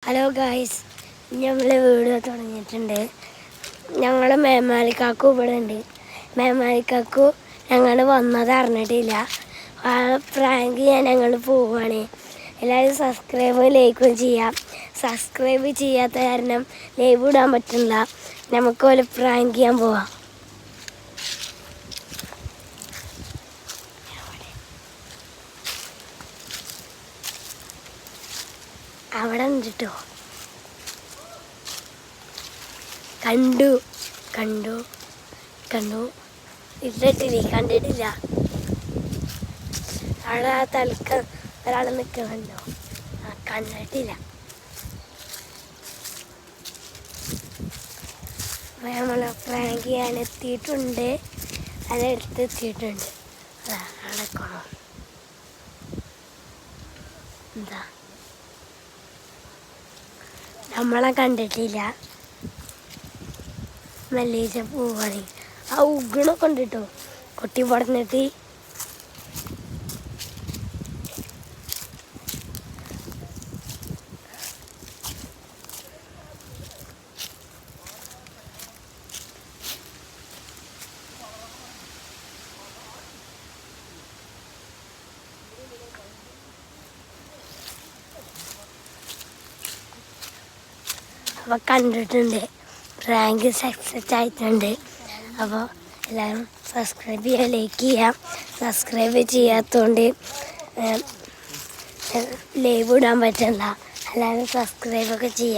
Hello guys, ഞങ്ങൾ video തുടങ്ങിയിട്ടുണ്ട്. ഞങ്ങൾ മേമാലിക്കാക്കു ഇവിടെ ഉണ്ട്. മേമാലിക്കാക്കു ഞങ്ങൾ വന്നത് അറിഞ്ഞിട്ടില്ല. പ്രാങ്ക് ചെയ്യാൻ ഞങ്ങൾ പോവുകയാണ്. എല്ലാവരും സബ്സ്ക്രൈബും ലൈക്കും ചെയ്യാം. സബ്സ്ക്രൈബ് ചെയ്യാത്ത കാരണം ലൈവ് ഇടാൻ പറ്റില്ല. നമുക്ക് പോലെ പ്രാങ്ക് ചെയ്യാൻ പോവാം. അവിടെ ഉണ്ട് കേട്ടോ. കണ്ടു കണ്ടു കണ്ടു ഇട്ടിട്ടില്ല, കണ്ടിട്ടില്ല. അവിടെ ആ തലക്ക് ഒരാൾ നിൽക്കണല്ലോ, കണ്ടിട്ടില്ല. നമ്മൾ പ്രാങ്ക് ചെയ്യാൻ എത്തിയിട്ടുണ്ട്. അതെടുത്ത് എത്തിയിട്ടുണ്ട്. അടക്കണോ എന്താ, നമ്മളെ കണ്ടിട്ടില്ല. മല്ലേജ പോവാണ്. ആ ഉഗണൊക്കെ ഉണ്ട് കേട്ടോ, കൊട്ടി പടന്നിട്ട്. അപ്പോൾ കണ്ടിട്ടുണ്ട്, പ്രാങ്ക് സക്സസ് ആയിട്ടുണ്ട്. അപ്പോൾ എല്ലാവരും സബ്സ്ക്രൈബ് ചെയ്യുക, ലൈക്ക് ചെയ്യാം. സബ്സ്ക്രൈബ് ചെയ്യാത്തതുകൊണ്ട് ലൈവ് ഇടാൻ പറ്റില്ല. എല്ലാവരും സബ്സ്ക്രൈബൊക്കെ ചെയ്യാം.